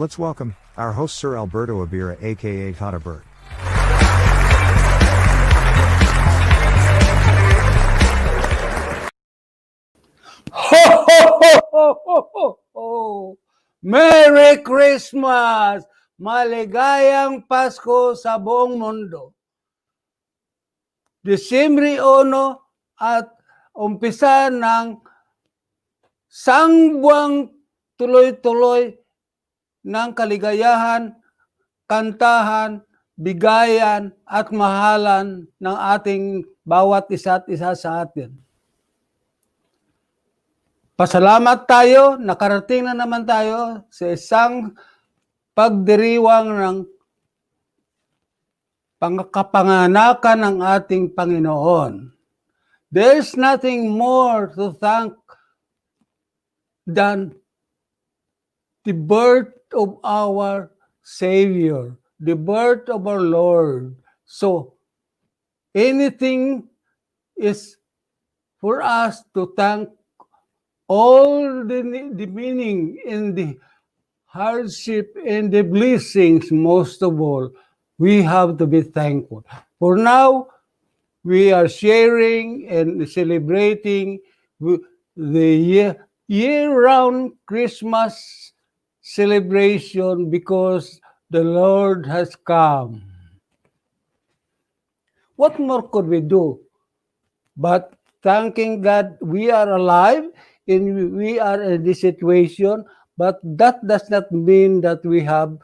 Let's welcome our host Sir Alberto Abira aka TATA BERT. Ho, ho, ho, ho, ho, ho, ho. Merry Christmas! Maligayang Pasko sa buong mundo. Disyembre 1 at umpisa ng sangbuang tuloy-tuloy ng kaligayahan, kantahan, bigayan at mahalan ng ating bawat isa't isa sa atin. Pasalamat tayo, nakarating na naman tayo sa isang pagdiriwang ng pangkapanganakan ng ating Panginoon. There's nothing more to thank than the birth of our Savior, the birth of our Lord. So, anything is for us to thank all the meaning and the hardship and the blessings, most of all, we have to be thankful. For now, we are sharing and celebrating the year-round Christmas celebration because the Lord has come. What more could we do but thanking God we are alive and we are in this situation, but that does not mean that we have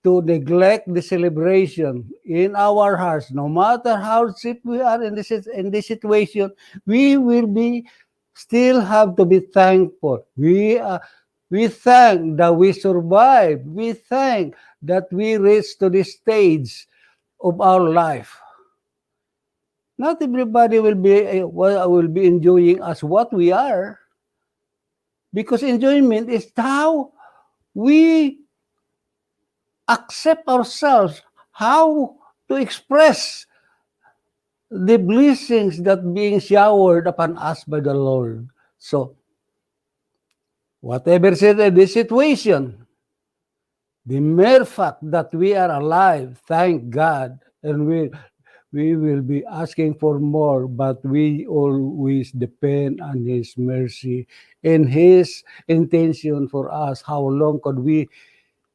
to neglect the celebration in our hearts. No matter how sick we are in this situation, we will be still have to be thankful. We thank that we survived. We thank that we reached to this stage of our life. Not everybody will be enjoying us what we are, because enjoyment is how we accept ourselves, how to express the blessings that being showered upon us by the Lord. So, whatever is the situation, the mere fact that we are alive, thank God, and we will be asking for more, but we always depend on His mercy and His intention for us. How long could we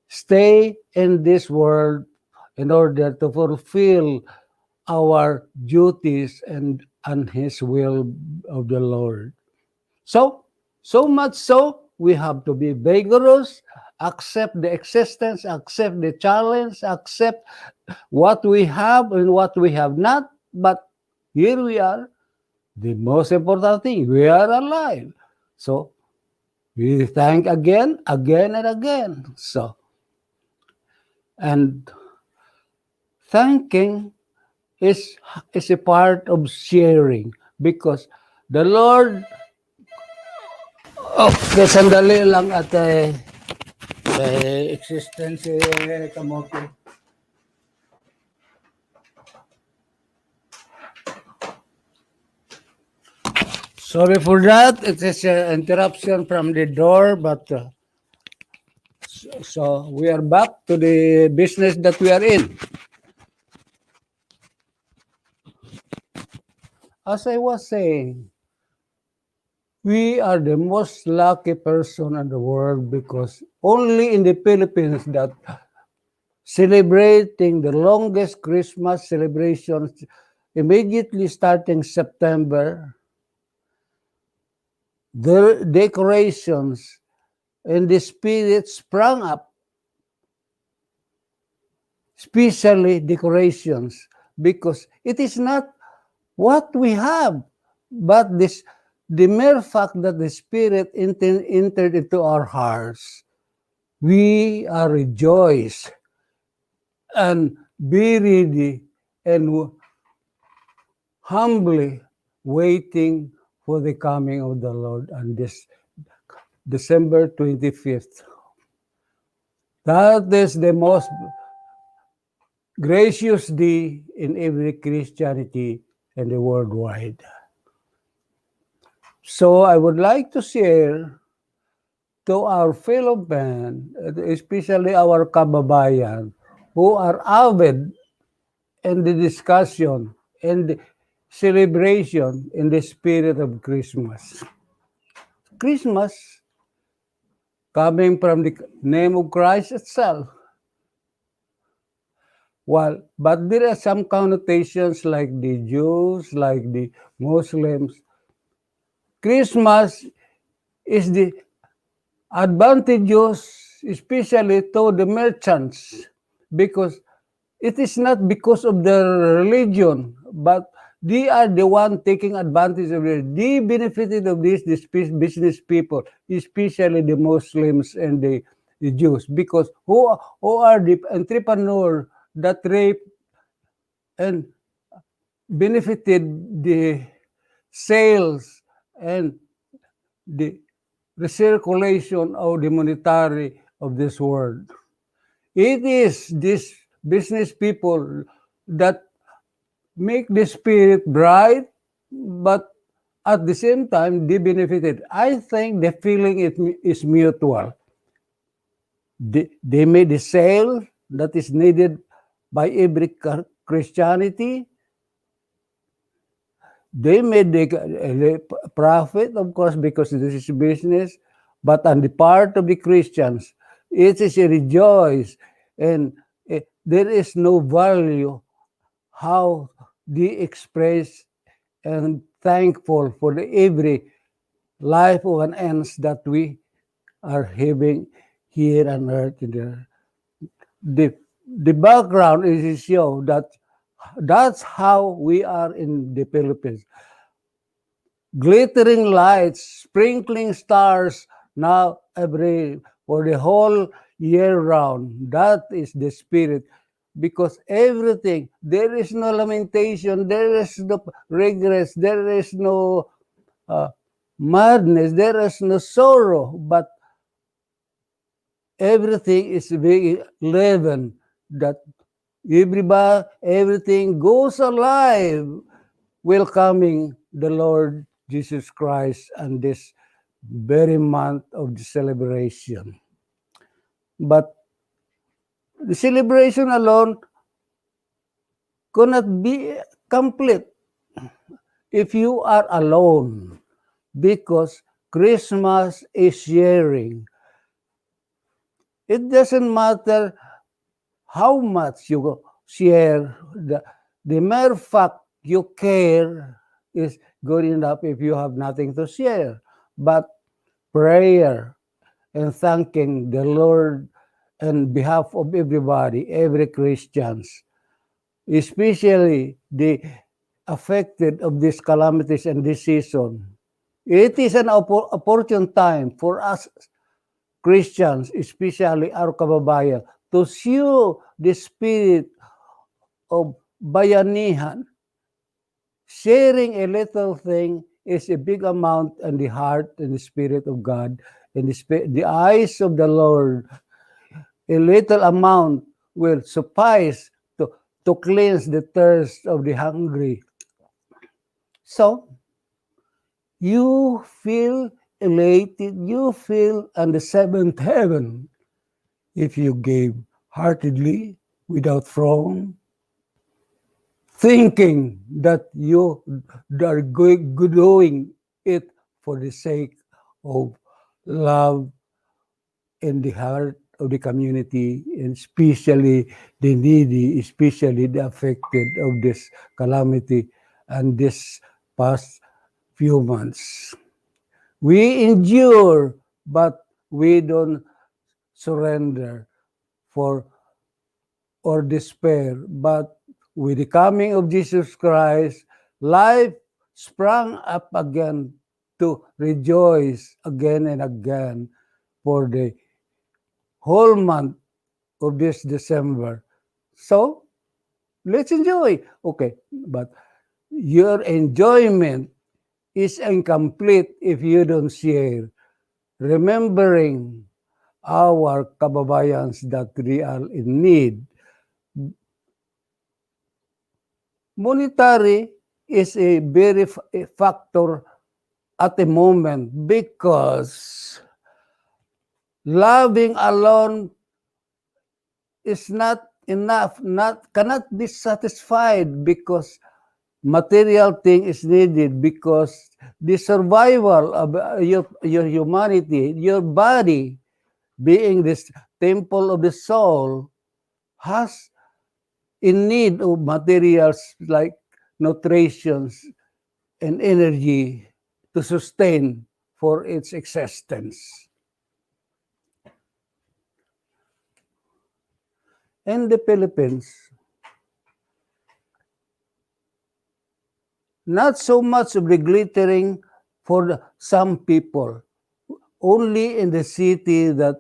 stay in this world in order to fulfill our duties and His will of the Lord? So much so, we have to be vigorous, accept the existence, accept the challenge, accept what we have and what we have not. But here we are. The most important thing, we are alive. So we thank again and again. So, and thanking is a part of sharing, because the Lord. Okay, sandali lang at existence kamote. Sorry for that. It is an interruption from the door, but so we are back to the business that we are in. As I was saying, we are the most lucky person in the world, because only in the Philippines that celebrating the longest Christmas celebrations immediately starting September, the decorations and the spirit sprang up, especially decorations, because it is not what we have, but the mere fact that the Spirit entered into our hearts. We are rejoiced and be ready and humbly waiting for the coming of the Lord on this December 25th. That is the most gracious day in every Christianity and the worldwide. So I would like to share to our fellow men, especially our kababayan, who are avid in the discussion and the celebration in the spirit of Christmas. Christmas, coming from the name of Christ itself. But there are some connotations like the Jews, like the Muslims. Christmas is the advantageous, especially to the merchants, because it is not because of their religion, but they are the one taking advantage of it. They benefited of this, the business people, especially the Muslims and the Jews, because who are the entrepreneur that rape and benefited the sales and the recirculation of the monetary of this world. It is these business people that make the spirit bright, but at the same time, they benefited. I think the feeling is mutual. They made the sale that is needed by every Christianity. They made the profit, of course, because this is business. But on the part of the Christians, it is a rejoice, and there is no value how they express and thankful for the every life of an ends that we are having here on earth. The background is to show that that's how we are in the Philippines. Glittering lights, sprinkling stars now every for the whole year round. That is the spirit. Because everything, there is no lamentation, there is no regrets, there is no uh, madness, there is no sorrow, but everything is being leavened, that everything goes alive, welcoming the Lord Jesus Christ and this very month of the celebration. But the celebration alone cannot be complete if you are alone, because Christmas is sharing. It doesn't matter how much you share, the mere fact you care is good enough if you have nothing to share. But prayer and thanking the Lord on behalf of everybody, every Christians, especially the affected of these calamities and this season. It is an opportune time for us Christians, especially our kababayan, to show the spirit of bayanihan. Sharing a little thing is a big amount in the heart and the spirit of God, and the eyes of the Lord. A little amount will suffice to cleanse the thirst of the hungry. So, you feel elated, you feel on the seventh heaven if you gave heartedly without frown, thinking that you are doing it for the sake of love in the heart of the community, and especially the needy, especially the affected of this calamity and this past few months. We endure, but we don't surrender for or despair. But with the coming of Jesus Christ, life sprang up again to rejoice again and again for the whole month of this December. So, let's enjoy. Okay, but your enjoyment is incomplete if you don't share, remembering our kababayans that we are in need. Monetary is a very factor at the moment, because Loving alone is not enough, cannot be satisfied because material thing is needed, because the survival of your humanity, your body being this temple of the soul, has in need of materials like nutrition and energy to sustain for its existence. In the Philippines, not so much of the glittering for some people, only in the city that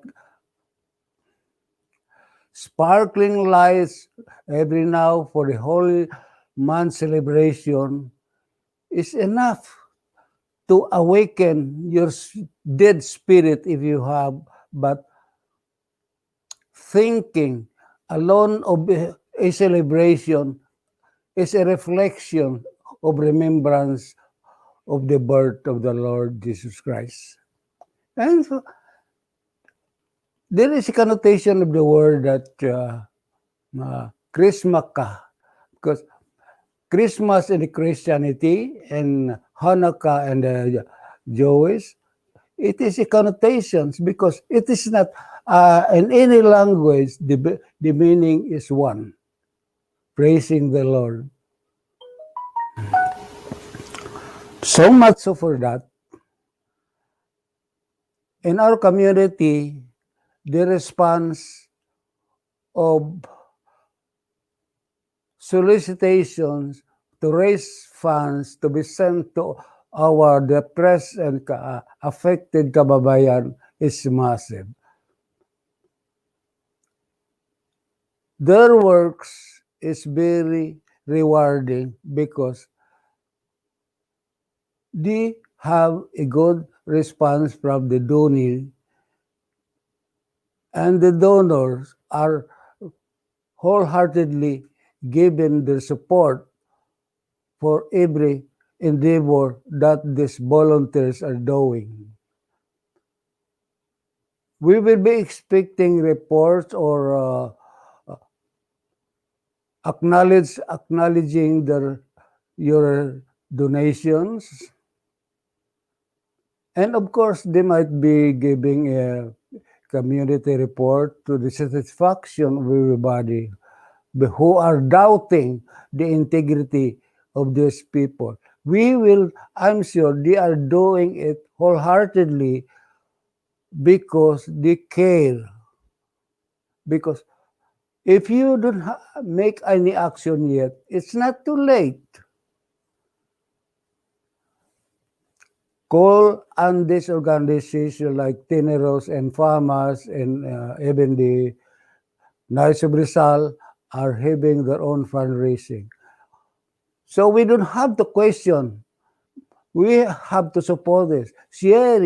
sparkling lights every now for the Holy Month celebration is enough to awaken your dead spirit if you have, but thinking alone of a celebration is a reflection of remembrance of the birth of the Lord Jesus Christ. And so, there is a connotation of the word that Chrismaka, because Christmas in the Christianity and Hanukkah and the Jewish, it is a connotations because it is not in any language the meaning is one, praising the Lord. So much so for that, in our community, the response of solicitations to raise funds to be sent to our depressed and affected kababayan is massive. Their works is very rewarding because they have a good response from the donor, and the donors are wholeheartedly given their support for every endeavor that these volunteers are doing. We will be expecting reports or acknowledging your donations. And of course, they might be giving a community report to the satisfaction of everybody who are doubting the integrity of these people. I'm sure they are doing it wholeheartedly because they care. Because if you don't make any action yet, it's not too late. Call on this organization like Tineros and Farmers and even the Knights of Rizal are having their own fundraising. So we don't have to question. We have to support this. Share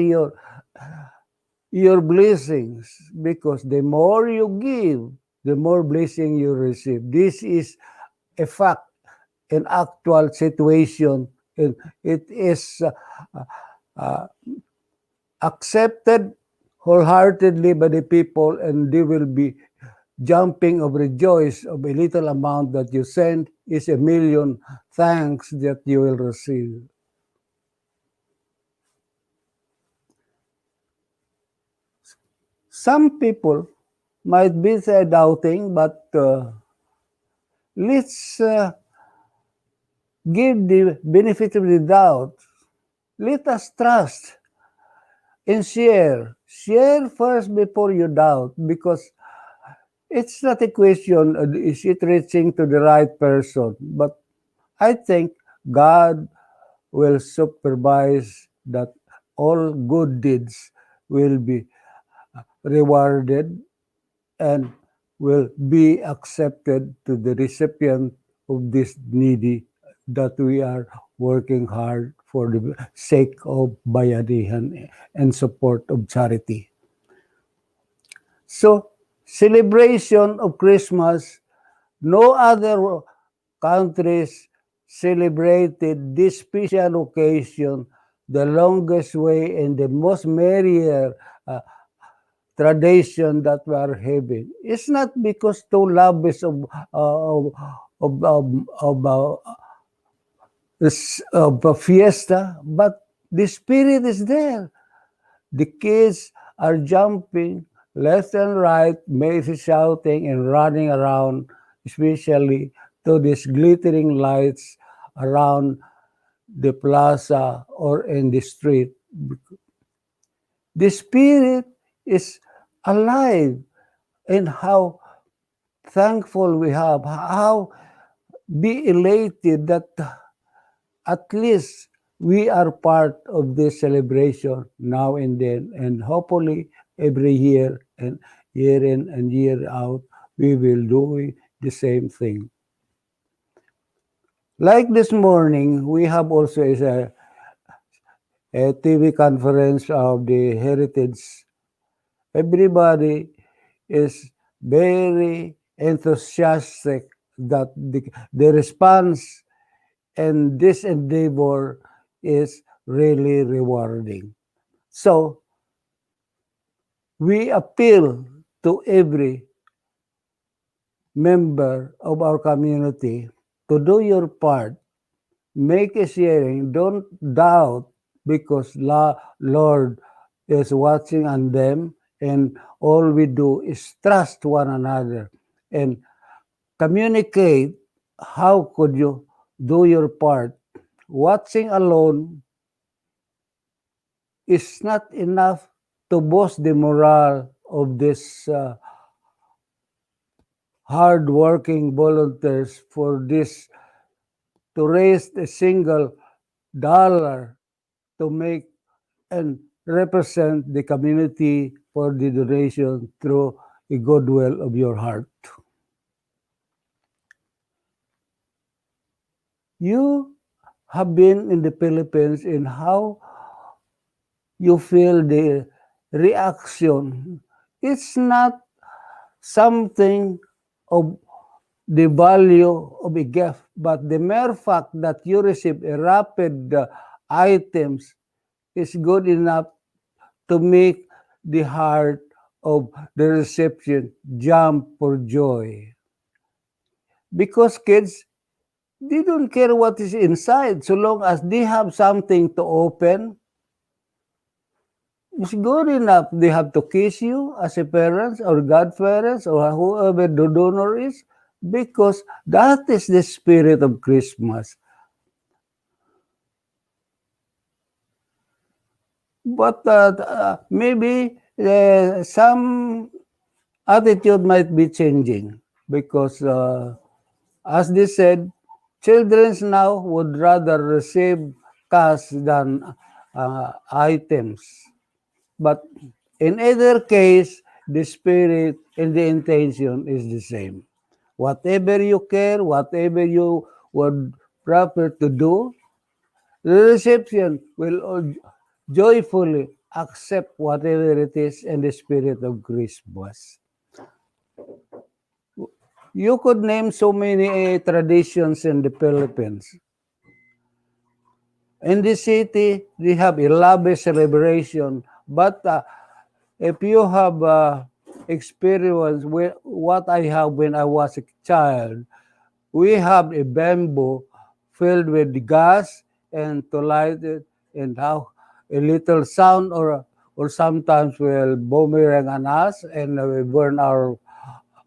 your blessings, because the more you give, the more blessing you receive. This is a fact, an actual situation, and it is accepted wholeheartedly by the people, and they will be jumping of rejoice of a little amount that you send is a million thanks that you will receive. Some people might be doubting, but let's give the benefit of the doubt. Let us trust and share. Share first before you doubt, because it's not a question, is it reaching to the right person? But I think God will supervise that all good deeds will be rewarded and will be accepted to the recipient of this needy that we are working hard for the sake of bayanihan and support of charity. So, celebration of Christmas, no other countries celebrated this special occasion the longest way and the most merrier tradition that we are having. It's not because too lavish of, of, of a fiesta, but the spirit is there. The kids are jumping left and right, maybe shouting and running around, especially to these glittering lights around the plaza or in the street. The spirit is alive, and how thankful we have, how be elated that at least we are part of this celebration now and then, and hopefully every year and year in and year out, we will do the same thing. Like this morning, we have also a TV conference of the heritage. Everybody is very enthusiastic that the response and this endeavor is really rewarding. So we appeal to every member of our community to do your part. Make a sharing. Don't doubt because Lord is watching on them, and all we do is trust one another and communicate. How could you do your part? Watching alone is not enough to boost the morale of these hard-working volunteers for this to raise a single dollar to make and represent the community for the donation through a goodwill of your heart. You have been in the Philippines, and how you feel the reaction. It's not something of the value of a gift, but the mere fact that you receive a rapid items is good enough to make the heart of the reception jump for joy. Because kids, they don't care what is inside so long as they have something to open. It's good enough. They have to kiss you as a parents or godparents or whoever the donor is, because that is the spirit of Christmas. But maybe some attitude might be changing because, as they said, children now would rather receive cash than items. But in either case, the spirit and the intention is the same. Whatever you care, whatever you would prefer to do, the reception will joyfully accept whatever it is in the spirit of Christmas. You could name so many traditions in the Philippines. In the city, we have a lavish celebration, but if you have experience with what I have when I was a child, we have a bamboo filled with gas and to light it, and how a little sound or sometimes will boomerang on us and we burn our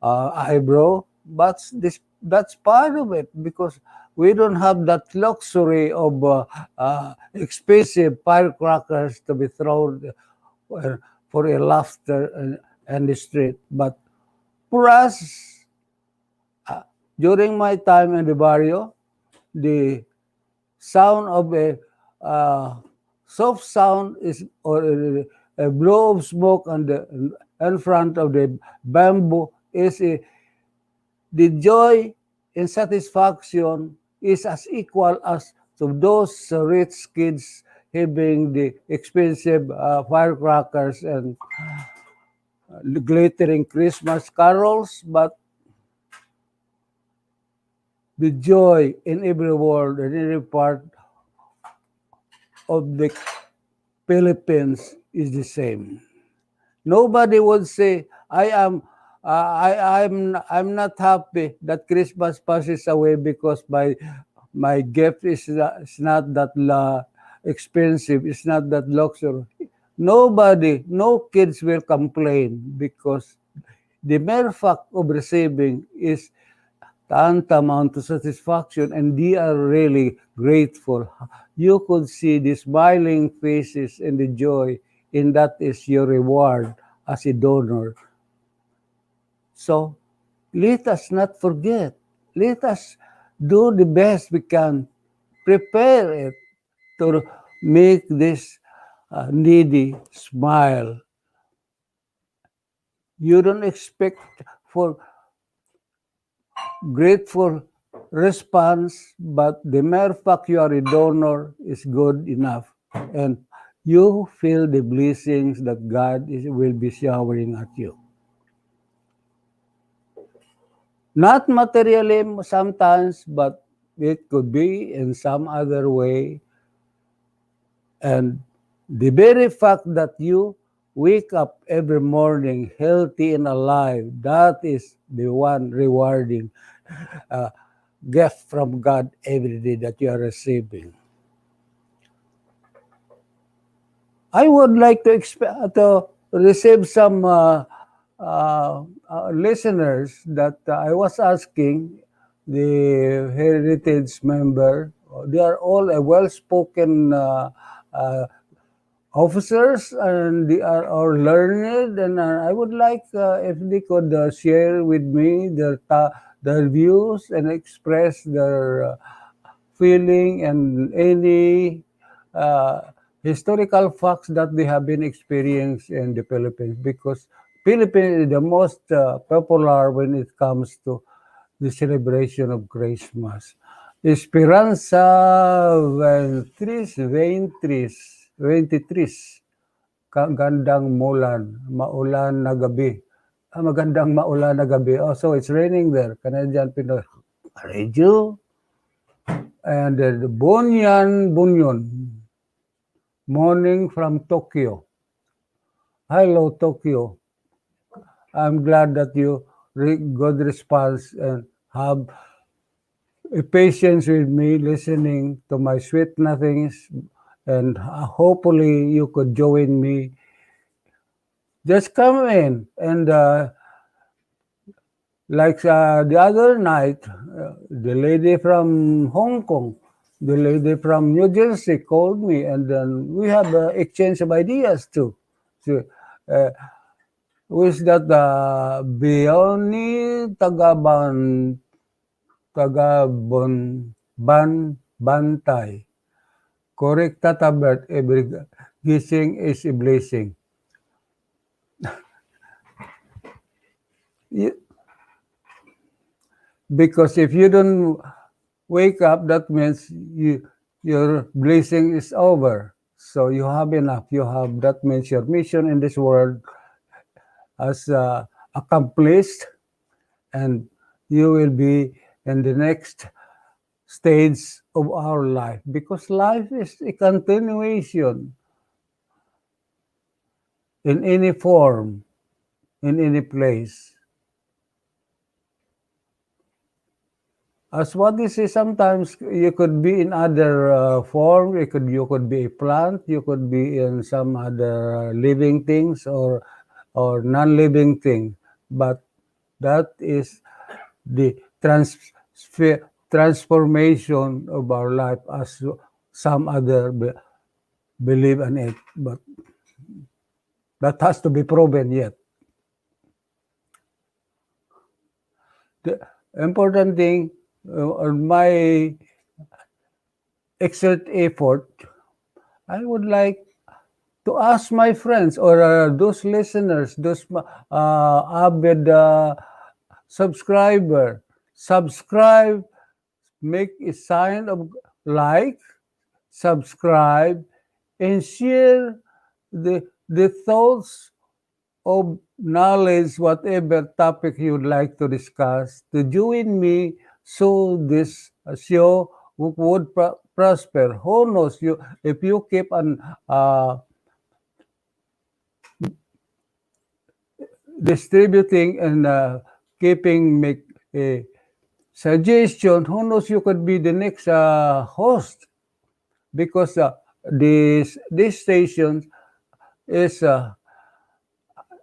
eyebrow. But that's part of it because we don't have that luxury of expensive firecrackers to be thrown for a laughter in the street. But for us, during my time in the barrio, the sound of a soft sound is or a blow of smoke on the in front of the bamboo is the joy and satisfaction is as equal as to those rich kids having the expensive firecrackers and glittering Christmas carols, but the joy in every world and every part of the Philippines is the same. Nobody would say, I'm not happy that Christmas passes away because my gift is not that expensive, it's not that luxury. Nobody, no kids will complain because the mere fact of receiving is tantamount to satisfaction, and they are really grateful. You could see the smiling faces and the joy, and that is your reward as a donor. So let us not forget. Let us do the best we can. Prepare it to make this needy smile. You don't expect for grateful response, but the mere fact you are a donor is good enough. And you feel the blessings that will be showering at you. Not materially sometimes, but it could be in some other way. And the very fact that you wake up every morning healthy and alive, that is the one rewarding uh, gift from God every day that you are receiving. I would like to receive some listeners that I was asking the heritage member. They are all a well-spoken uh, officers, and they are all learned, and I would like if they could share with me their views and express their feeling and any uh, historical facts that they have been experienced in the Philippines, because Philippines is the most popular when it comes to the celebration of Christmas. Esperanza 23, kagandang maulan na gabi. Magandang maulan na gabi. Oh, so it's raining there. Canadian Pinoy Radio. And Bunyon, morning from Tokyo. Hello, Tokyo. I'm glad that you good response and have a patience with me listening to my sweet nothings, and hopefully you could join me. Just come in and like the other night, the lady from Hong Kong, the lady from New Jersey called me, and then we have exchange of ideas too. So, uh, who is that? Bioni Bantay. Correct, Tata BERT. Every gising is a blessing. Because if you don't wake up, that means your blessing is over. So you have enough. You have that means your mission in this world as accomplished, and you will be in the next stage of our life, because life is a continuation in any form, in any place. As what you say, sometimes you could be in other form. You could be a plant. You could be in some other living things or non-living thing. But that is the transformation of our life, as some other believe in it. But that has to be proven yet. The important thing on my exert effort, I would like to ask my friends or those listeners, those avid subscribe, make a sign of like, subscribe, and share the thoughts of knowledge, whatever topic you would like to discuss, to join me so this show would prosper. Who knows, if you keep on distributing and keeping make a suggestion. Who knows? You could be the next host because this station is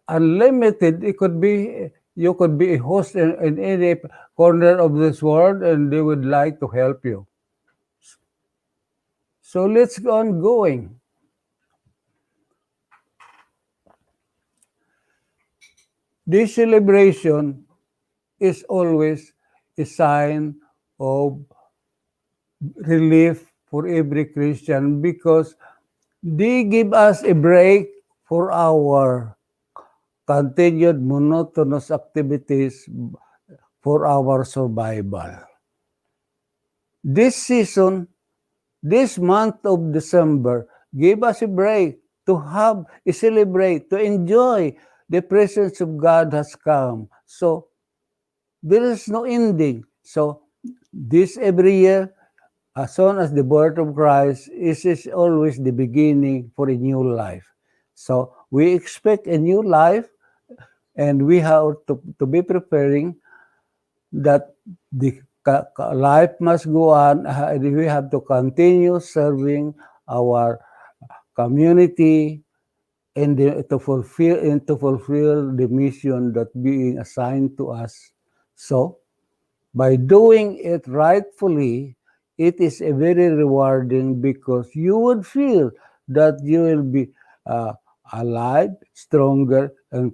unlimited. It could be you could be a host in any corner of this world, and they would like to help you. So let's go on going. This celebration is always a sign of relief for every Christian because they give us a break for our continued monotonous activities for our survival. This season, this month of December, give us a break to have a celebrate, to enjoy the presence of God has come. So there is no ending. So this every year, as soon as the birth of Christ is always the beginning for a new life. So we expect a new life, and we have to be preparing that the life must go on. We have to continue serving our community and to fulfill the mission that being assigned to us. So by doing it rightfully, it is a very rewarding because you would feel that you will be alive, stronger, and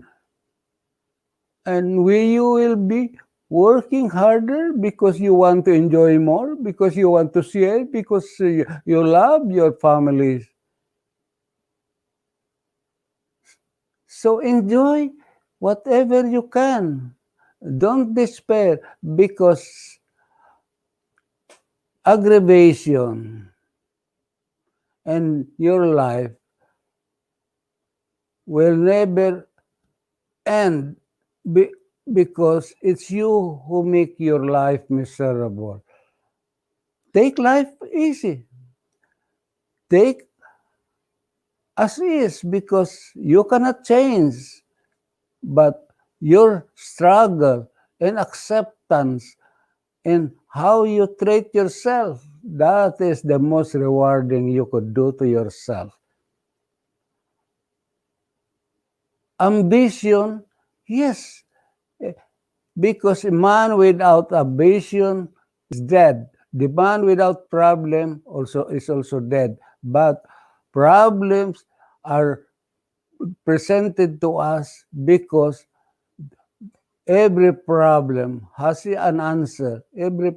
you will be working harder because you want to enjoy more, because you want to share, because you love your families. So enjoy whatever you can. Don't despair because aggravation and your life will never end because it's you who make your life miserable. Take life easy. Take as is because you cannot change, but your struggle and acceptance and how you treat yourself, that is the most rewarding you could do to yourself. Ambition, yes, because a man without ambition is dead. The man without problem is also dead. But problems are presented to us because every problem has an answer. Every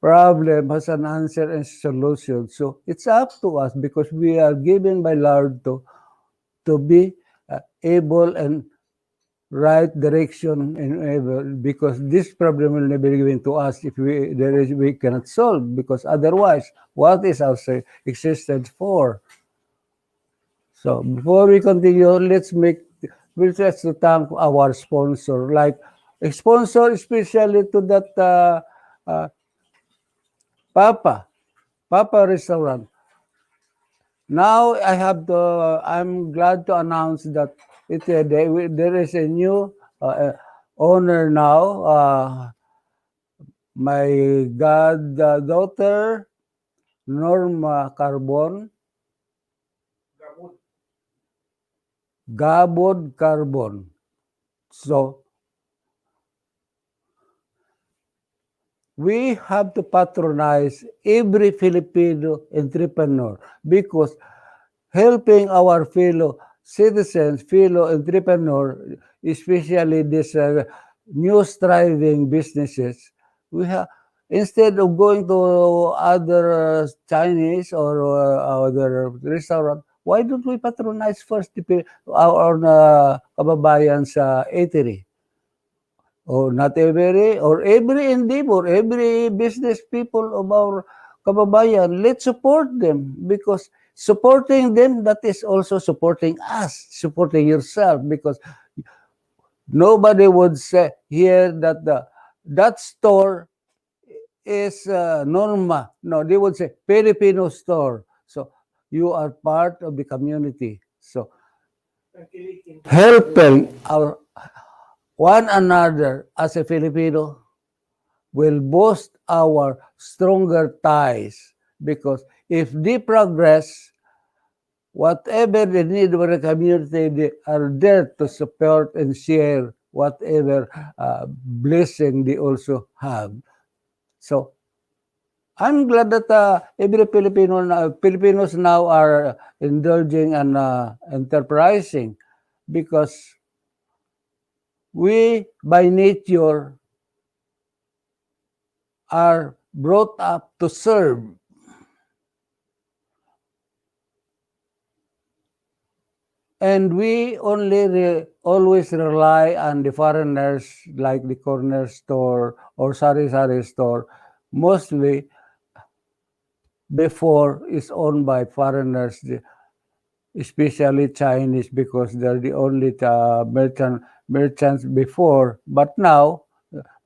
problem has an answer and solution. So it's up to us because we are given by Lord to be able and right direction and ever, because this problem will never be given to us if we cannot solve, because otherwise what is our existence for? So before we continue, we'll just to thank our sponsor, like a sponsor especially to that uh, Papa Restaurant. Now I'm glad to announce that there is a new owner now. My goddaughter, Norma Carbon, Gabod Carbon. So we have to patronize every Filipino entrepreneur because helping our fellow citizens, fellow entrepreneur, especially these new striving businesses, we have instead of going to other Chinese or other restaurant, why don't we patronize first our kababayan sa eatery? Or not every endeavor, every business people of our kababayan, let's support them because supporting them, that is also supporting us, supporting yourself, because nobody would say here that that store is Norma. No, they would say Filipino store. So you are part of the community. So helping our one another as a Filipino will boost our stronger ties, because if they progress, whatever the need of the community, they are there to support and share whatever blessing they also have. So I'm glad that every Filipinos now are indulging and enterprising, because we by nature are brought up to serve. And we only always rely on the foreigners, like the corner store or sari-sari store. Mostly before is owned by foreigners, especially Chinese, because they're the only merchants before. But now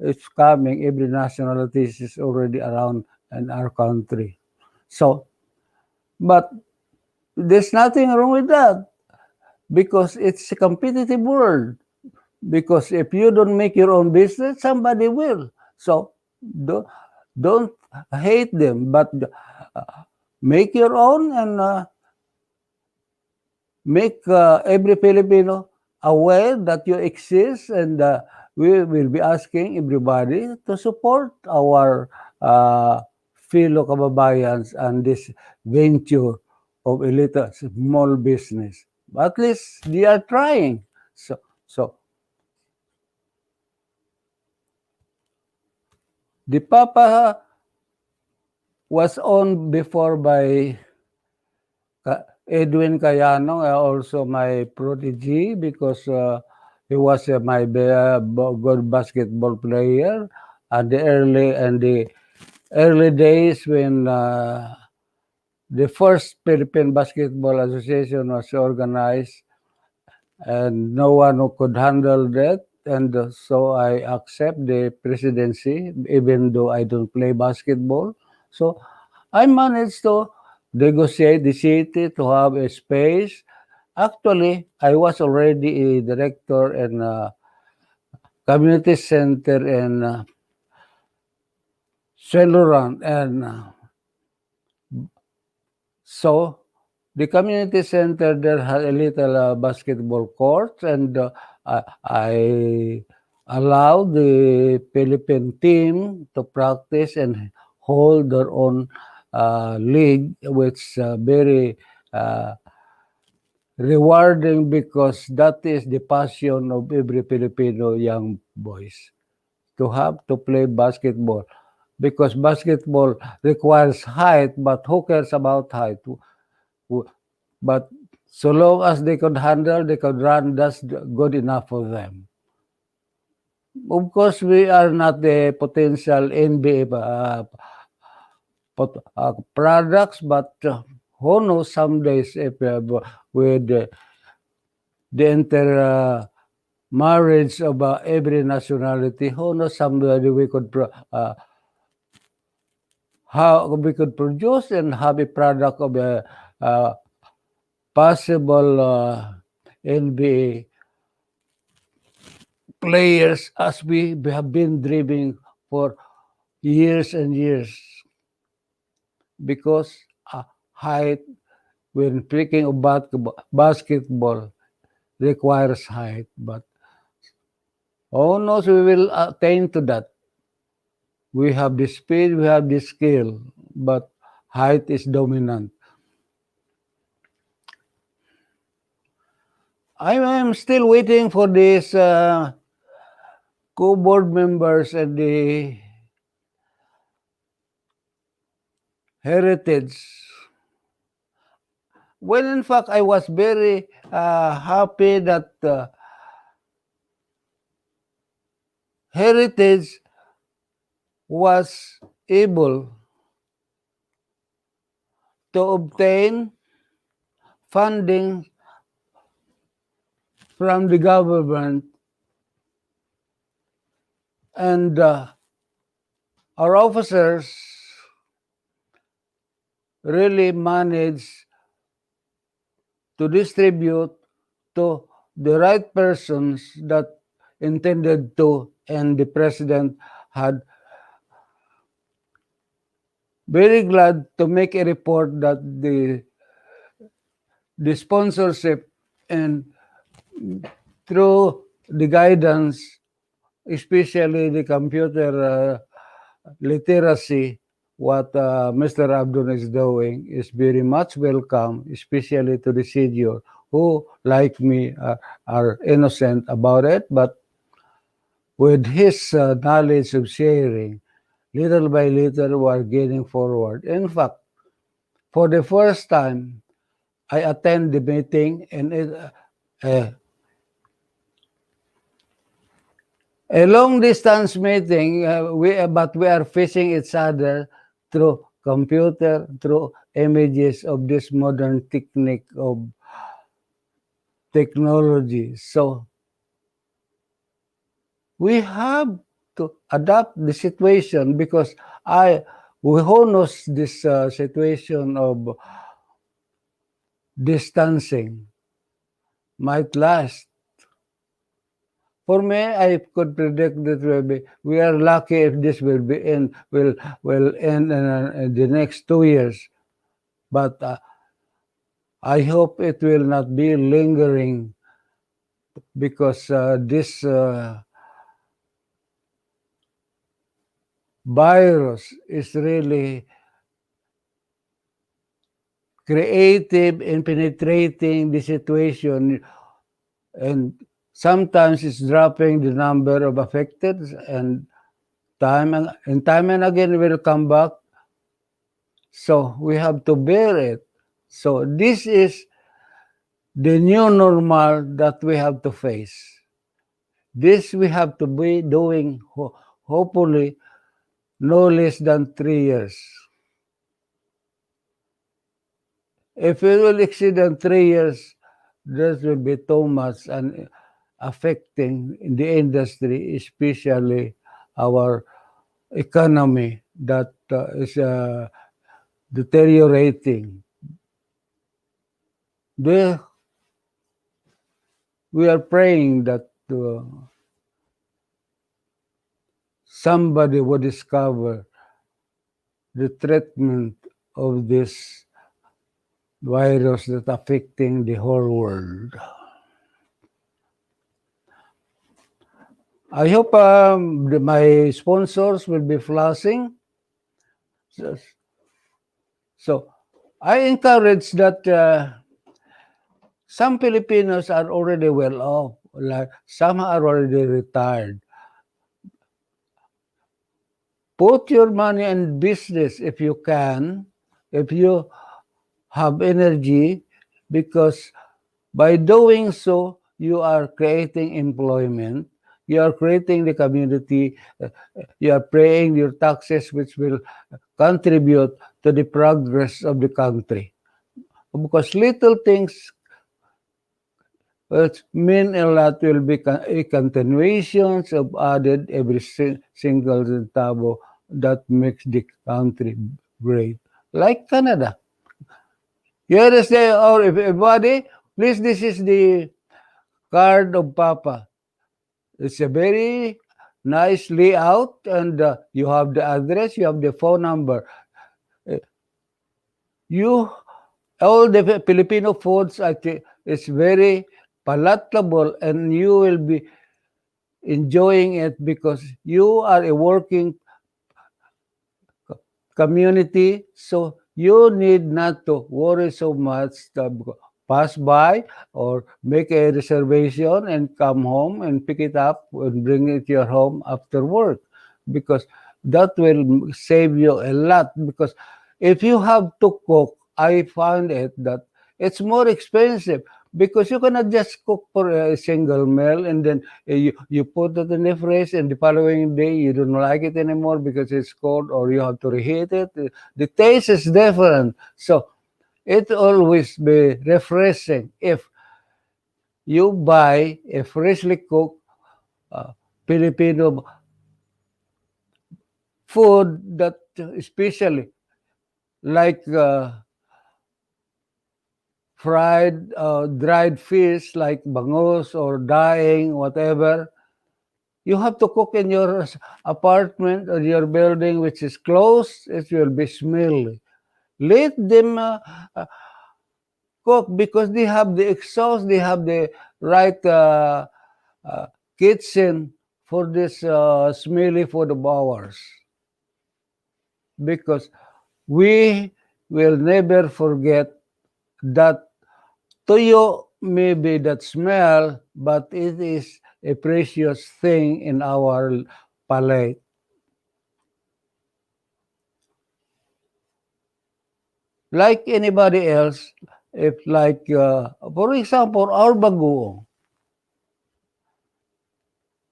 it's coming. Every nationality is already around in our country. So, but there's nothing wrong with that, because it's a competitive world. Because if you don't make your own business, somebody will. So don't hate them, but make your own, and make every Filipino aware that you exist, and we will be asking everybody to support our fellow kababayans and this venture of a little small business. At least they are trying. So the Papa was owned before by Edwin Cayano, also my protege, because he was my good basketball player at the early days when the first Philippine Basketball Association was organized, and no one who could handle that. And so I accept the presidency, even though I don't play basketball. So I managed to negotiate the city to have a space. Actually, I was already a director in a community center in Saint Laurent, and so the community center there had a little basketball court, and I allowed the Philippine team to practice and hold their own league, which very rewarding, because that is the passion of every Filipino young boys, to have to play basketball, because basketball requires height, but who cares about height? But so long as they could handle, they could run, that's good enough for them. Of course, we are not the potential NBA products, but who knows, some days if with the marriage of every nationality, who knows, somebody we could how we could produce and have a product of a possible NBA players, as we have been dreaming for years and years. Because height, when picking of basketball, requires height. But oh no, so we will attain to that. We have the speed, we have the skill, but height is dominant. I am still waiting for these co-board members and the heritage. Well, in fact, I was very happy that heritage was able to obtain funding from the government, and our officers really managed to distribute to the right persons that intended to, and the president had very glad to make a report that the sponsorship and through the guidance, especially the computer literacy, what Mr. Abdul is doing is very much welcome, especially to the senior who, like me, are innocent about it, but with his knowledge of sharing, little by little, we are getting forward. In fact, for the first time, I attend the meeting, and uh, a long distance meeting, but we are facing each other through computer, through images of this modern technique of technology. So we have to adapt the situation, because who knows this situation of distancing might last. For me, I could predict that we are lucky if this will end in the next 2 years. But I hope it will not be lingering, because this virus is really creative in penetrating the situation, and sometimes it's dropping the number of affected, and time and again will come back. So we have to bear it. So this is the new normal that we have to face. This we have to be doing, hopefully, no less than 3 years. If it will exceed than 3 years, that will be too much and affecting the industry, especially our economy that is deteriorating. We are praying that somebody will discover the treatment of this virus that affecting the whole world. I hope my sponsors will be flashing. So I encourage that some Filipinos are already well off, like some are already retired. Put your money in business if you can, if you have energy, because by doing so, you are creating employment, you are creating the community, you are paying your taxes, which will contribute to the progress of the country. Because little things which mean a lot will be continuations of added every single centavo that makes the country great. Like Canada. Here is the, or everybody, please, this is the card of Papa. It's a very nice layout, and you have the address, you have the phone number. You, all the Filipino foods, I think, is very palatable, and you will be enjoying it because you are a working community, so you need not to worry so much to pass by or make a reservation and come home and pick it up and bring it to your home after work, because that will save you a lot. Because if you have to cook, I find it that it's more expensive, because you cannot just cook for a single meal and then you put it in the fridge, and the following day you don't like it anymore because it's cold, or you have to reheat it. The taste is different. So it always be refreshing if you buy a freshly cooked Filipino food, that especially like fried, dried fish like bangus or dying, whatever. You have to cook in your apartment or your building, which is closed. It will be smelly. Let them cook because they have the exhaust, they have the right uh, kitchen for this smelly food of ours. Because we will never forget that toyo may be that smell, but it is a precious thing in our palate. Like anybody else, if like, for example, our bagoong.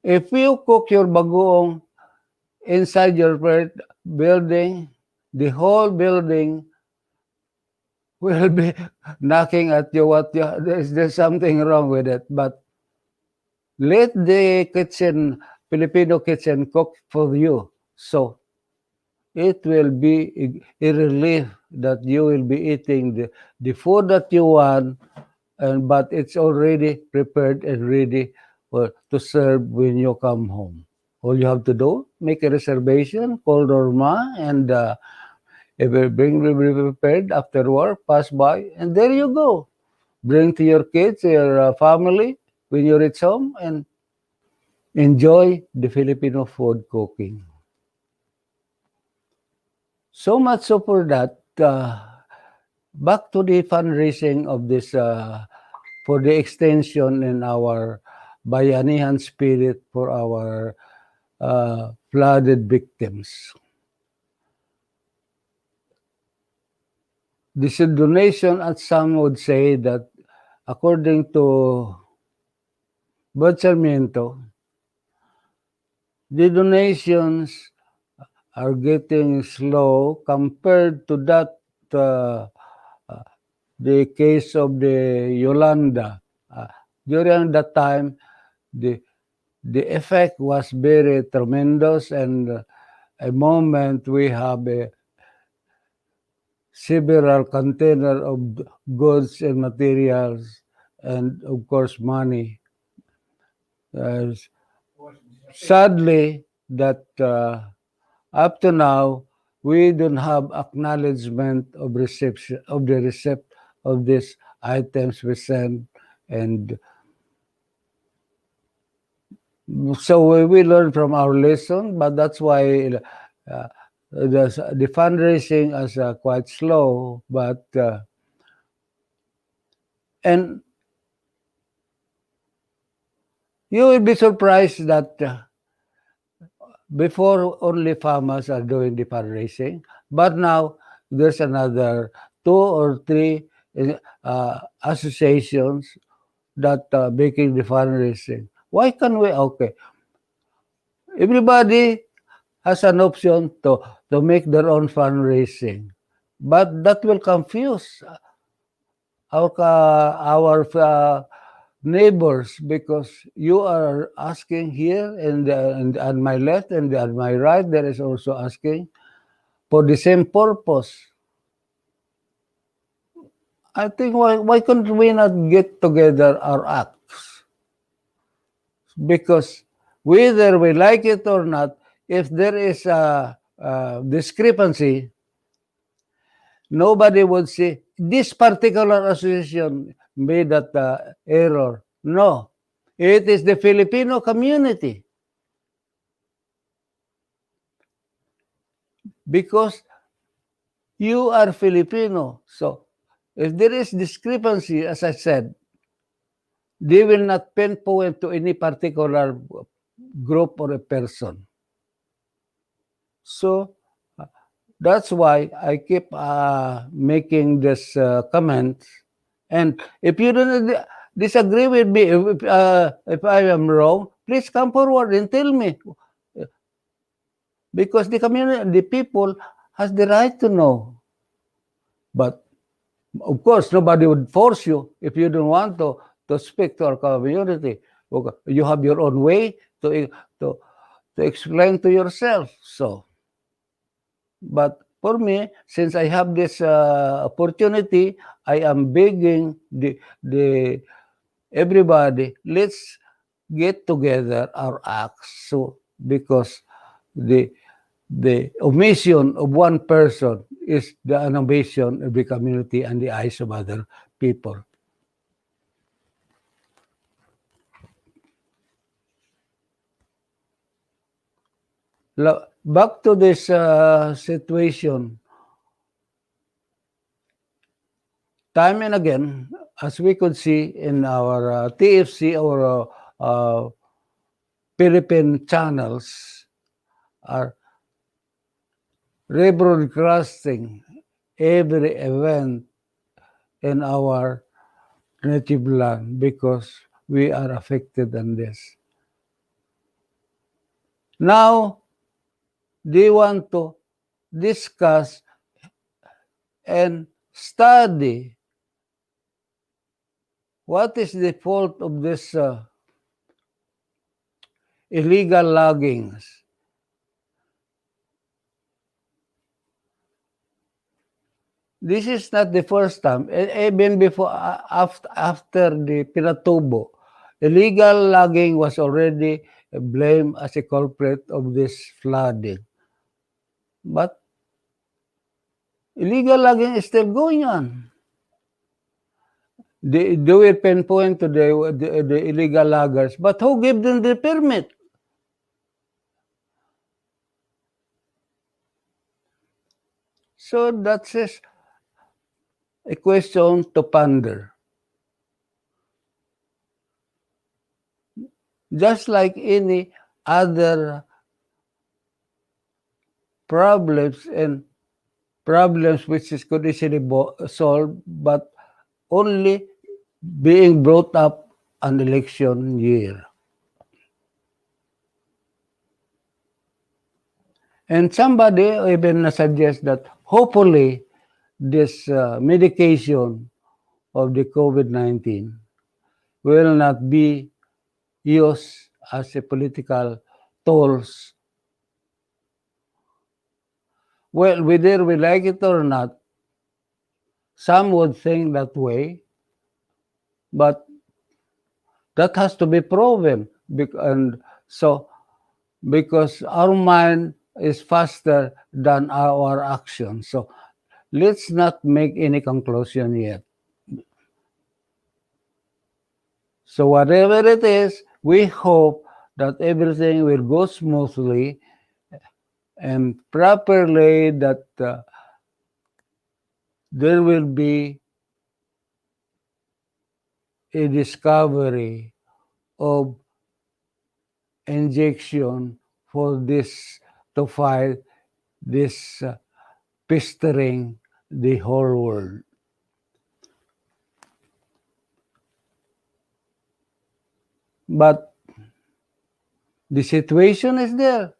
If you cook your bagoong inside your building, the whole building will be knocking at you. There's something wrong with it. But let the kitchen, Filipino kitchen, cook for you. So it will be a relief that you will be eating the food that you want, but it's already prepared and ready to serve when you come home. All you have to do, make a reservation, call Norma, and everything will be prepared after work, pass by, and there you go. Bring to your kids, your family, when you reach home, and enjoy the Filipino food cooking. So much so for that, back to the fundraising of this, for the extension in our bayanihan spirit for our flooded victims. This donation, as some would say, that according to BERT, the donations are getting slow compared to that the case of the Yolanda. During that time, the effect was very tremendous, and a moment we have a several container of goods and materials, and of course money. Sadly, that up to now we don't have acknowledgement of reception of the receipt of these items we send, and so we learn from our lesson. But that's why the fundraising is quite slow. But and you will be surprised that before only farmers are doing the fundraising, but now there's another 2 or 3 associations that making the fundraising. Why can we? Okay, everybody has an option to make their own fundraising, but that will confuse our neighbors, because you are asking here, and on my left and on my right there is also asking for the same purpose. I think why couldn't we not get together our acts? Because whether we like it or not, if there is a discrepancy, nobody would say this particular association made that error. No, it is the Filipino community, because you are Filipino. So if there is discrepancy, as I said, they will not pinpoint to any particular group or a person. So that's why I keep making this comment. And if you don't disagree with me, if I am wrong, please come forward and tell me. Because the community, the people has the right to know. But of course, nobody would force you if you don't want to speak to our community. Okay, you have your own way to explain to yourself. So, but For me, since I have this opportunity, I am begging the everybody, let's get together our acts. So because the the omission of one person is the omission of the community and the eyes of other people. Back to this situation, time and again, as we could see in our TFC or Philippine channels, are rebroadcasting every event in our native land because we are affected on this. Now, they want to discuss and study what is the fault of this illegal loggings. This is not the first time. Even before, after the Pinatubo, illegal logging was already blamed as a culprit of this flooding. But illegal logging is still going on. They do it pinpoint to the illegal loggers, but who gave them the permit? So that's a question to ponder. Just like any other problems which is could easily solved, but only being brought up an election year. And somebody even suggests that hopefully this medication of the COVID-19 will not be used as a political tools. Well, whether we like it or not, some would think that way, but that has to be proven. And so, because our mind is faster than our action. So, let's not make any conclusion yet. So, whatever it is, we hope that everything will go smoothly and properly, that there will be a discovery of injection for this to fight this pestering the whole world. But the situation is there.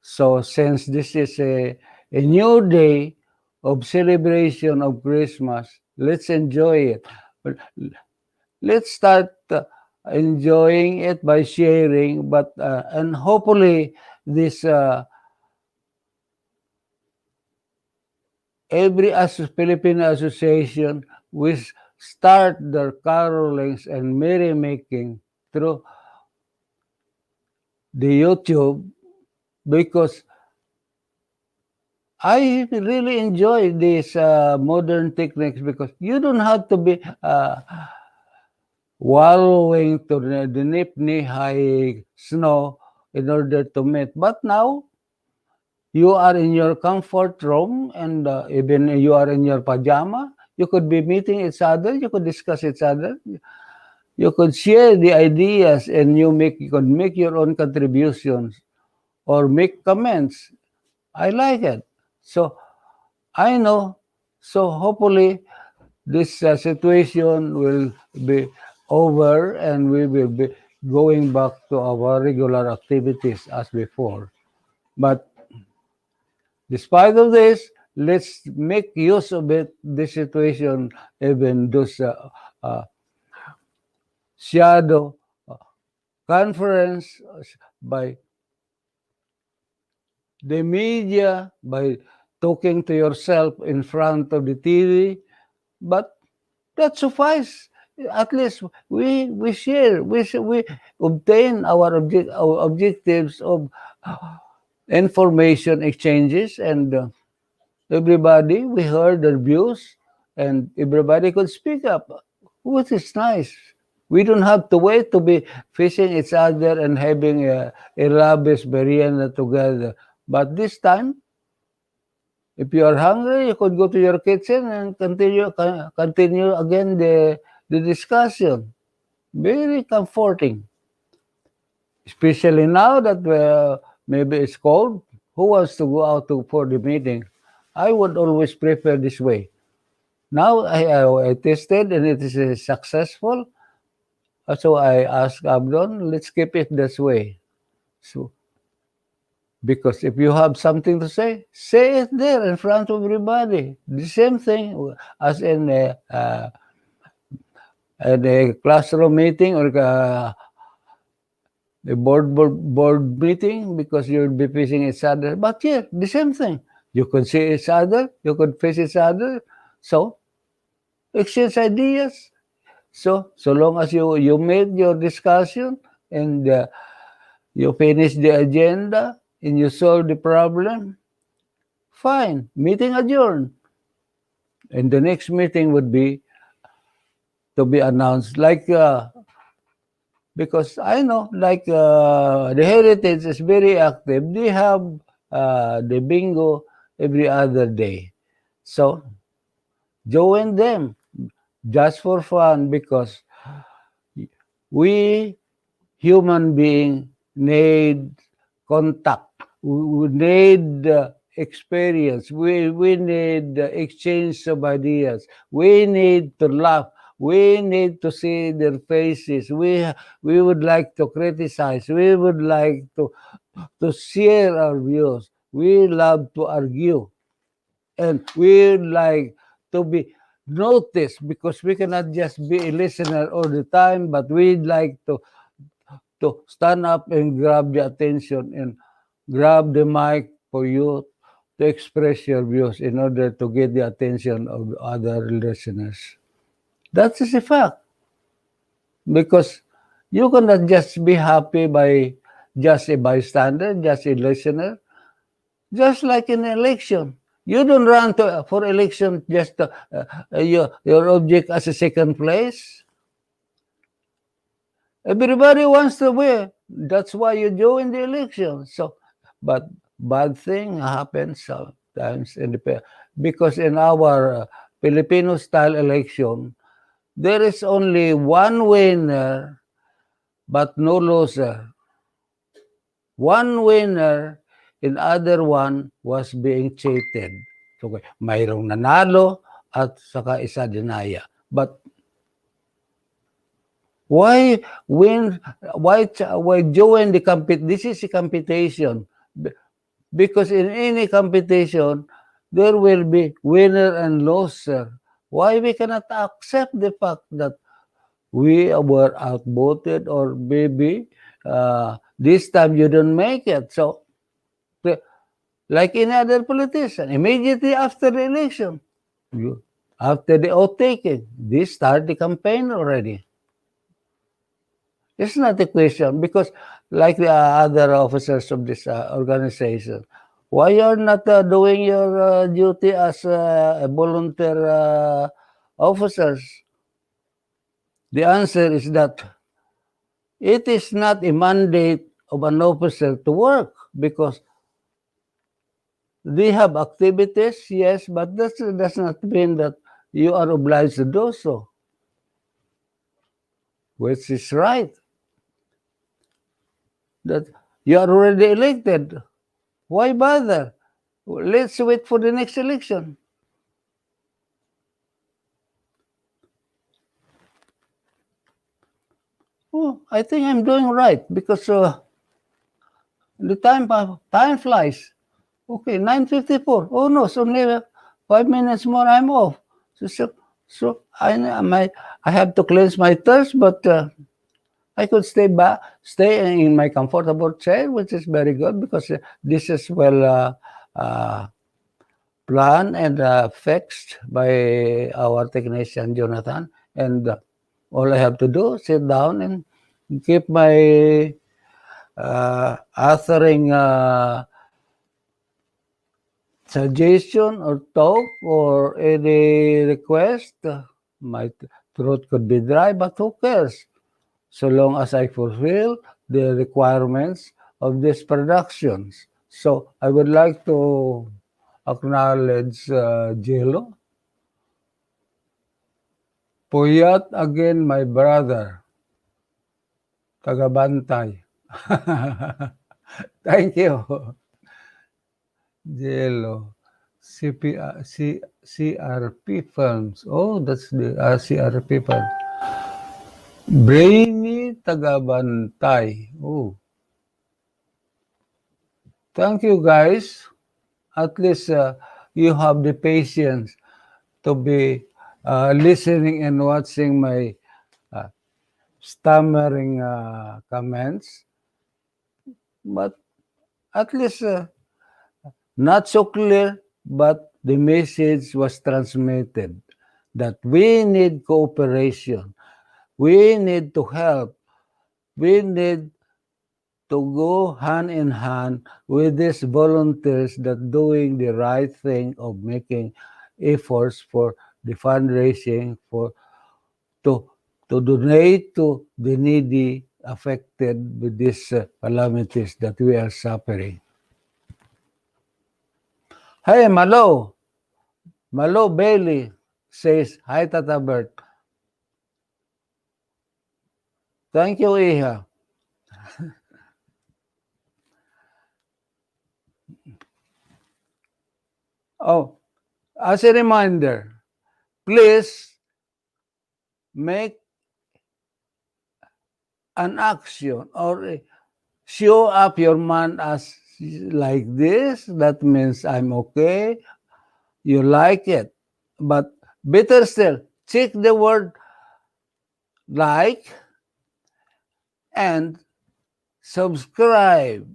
So since this is a new day of celebration of Christmas, let's enjoy it. Let's start enjoying it by sharing, but and hopefully this every Filipino association will start their carolings and merrymaking through the YouTube, because I really enjoy these modern techniques, because you don't have to be wallowing to the knee-high snow in order to meet. But now, you are in your comfort room, and even you are in your pajama, you could be meeting each other, you could discuss each other, you could share the ideas, and you could make your own contributions or make comments. I like it. So I know. So hopefully this situation will be over and we will be going back to our regular activities as before. But despite of this, let's make use of it, this situation, even those shadow conference by the media, by talking to yourself in front of the TV, but that suffice. At least we share, we obtain our objectives of information exchanges, and everybody, we heard their views, and everybody could speak up, which is nice. We don't have to wait to be facing each other and having a lavish merienda together. But this time, if you are hungry, you could go to your kitchen and continue again the discussion. Very comforting, especially now that maybe it's cold. Who wants to go out for the meeting? I would always prefer this way. Now I tested and it is successful. So I asked Abdon, let's keep it this way. So because if you have something to say it there in front of everybody. The same thing as in a classroom meeting or a board meeting, because you'll be facing each other. But here, the same thing. You could see each other, you could face each other. So exchange ideas. So long as you made your discussion and you finish the agenda and you solve the problem, fine, meeting adjourned. And the next meeting would be to be announced. Like, because I know, like, the Heritage is very active. They have the bingo every other day. So, join them just for fun, because we human being need contact. We need experience. We need exchange of ideas. We need to laugh. We need to see their faces. We would like to criticize. We would like to share our views. We love to argue. And we like to be noticed, because we cannot just be a listener all the time, but we'd like to stand up and grab the attention and grab the mic for you to express your views in order to get the attention of other listeners. That is a fact. Because you cannot just be happy by just a bystander, just a listener. Just like in an election. You don't run for election just your object as a second place. Everybody wants to win. That's why you join the election. So, but bad thing happens sometimes because in our Filipino style election, there is only one winner but no loser. One winner and other one was being cheated. So, mayroong nanalo at saka isa dinaya. But why join the competition? This is a competition. Because in any competition, there will be winner and loser. Why we cannot accept the fact that we were outvoted, or maybe this time you don't make it. So, like any other politician, immediately after the election, after the oath taking, they start the campaign already. It's not a question, because like the other officers of this organization, why you're not doing your duty as a volunteer officers? The answer is that it is not a mandate of an officer to work, because they have activities, yes, but that does not mean that you are obliged to do so, which is right. That you are already elected. Why bother? Let's wait for the next election. Oh, I think I'm doing right, because the time flies. Okay, 9:54. Oh no, so only 5 minutes more. I'm off. So I have to cleanse my thirst, but I could stay in my comfortable chair, which is very good, because this is well planned and fixed by our technician Jonathan, and all I have to do sit down and keep my authoring suggestion or talk or any request. My throat could be dry, but who cares? So long as I fulfill the requirements of these productions. So I would like to acknowledge Jello. Puyat again, my brother. Tagabantay. Thank you, Jello. CRP Films. Oh, that's the CRP Films. Brainy Tagabantay. Oh, thank you guys. At least you have the patience to be listening and watching my uh, stammering comments. But at least not so clear, but the message was transmitted that we need cooperation. We need to help. We need to go hand in hand with these volunteers that doing the right thing of making efforts for the fundraising for to to donate to the needy affected with these calamities that we are suffering. Hey, Malo Bailey says, hi, Tata Bert. Thank you, Iha. Oh, as a reminder, please make an action or show up your man as like this. That means I'm okay. You like it. But better still, check the word like and subscribe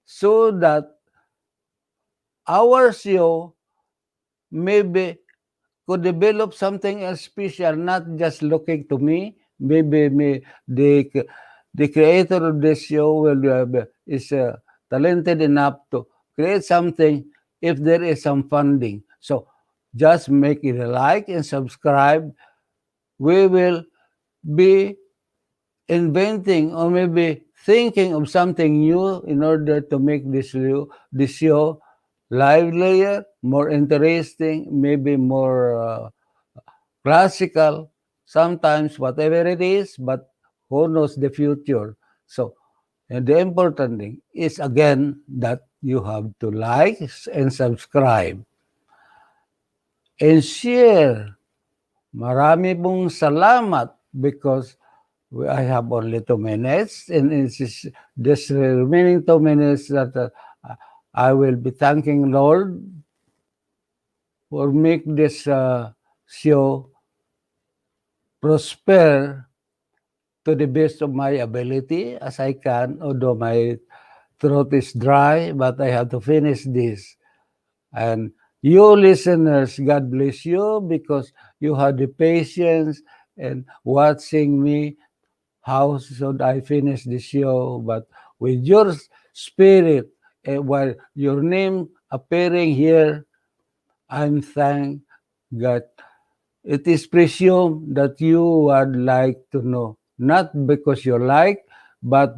so that our show maybe could develop something else special, not just looking to me. Maybe the creator of this show is talented enough to create something if there is some funding. So just make it a like and subscribe. We will be inventing or maybe thinking of something new in order to make this show livelier, more interesting, maybe more classical, sometimes whatever it is, but who knows the future. So, and the important thing is again that you have to like and subscribe and share. Marami pong salamat because I have only 2 minutes and it's this remaining 2 minutes that I will be thanking Lord for make this show prosper to the best of my ability as I can, although my throat is dry, but I have to finish this. And you listeners, God bless you because you have the patience and watching me. How should I finish the show? But with your spirit, while your name appearing here, I'm thank God. It is presumed that you would like to know, not because you like, but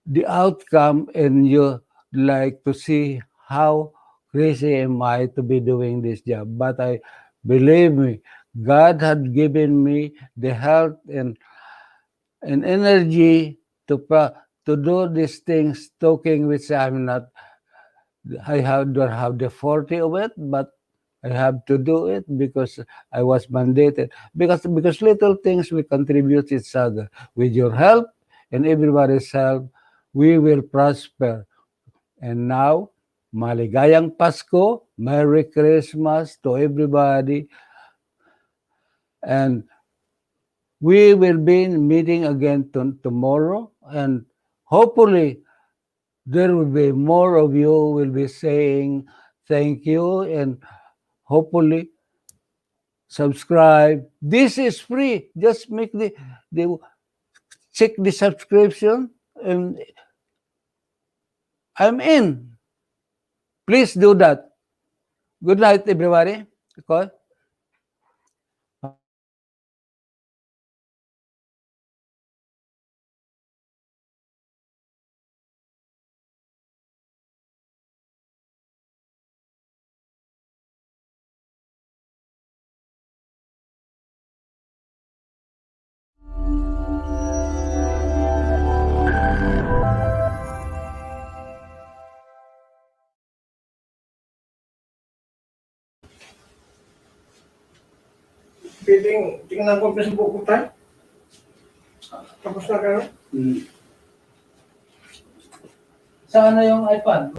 the outcome and you like to see how crazy am I to be doing this job. But I believe me, God had given me the health and energy to do these things, talking which I'm not. Don't have the 40 of it, but I have to do it because I was mandated. Because little things we contribute each other. With your help and everybody's help, we will prosper. And now, maligayang Pasko, Merry Christmas to everybody, and we will be meeting again tomorrow, and hopefully there will be more of you will be saying Thank you, and hopefully subscribe. This is free. Just make the check the subscription, and I'm in. Please do that. Good night, everybody. Okay? Tingnan ko sa Facebook ko tayo. Tapos na kayo. Saan na yung iPad?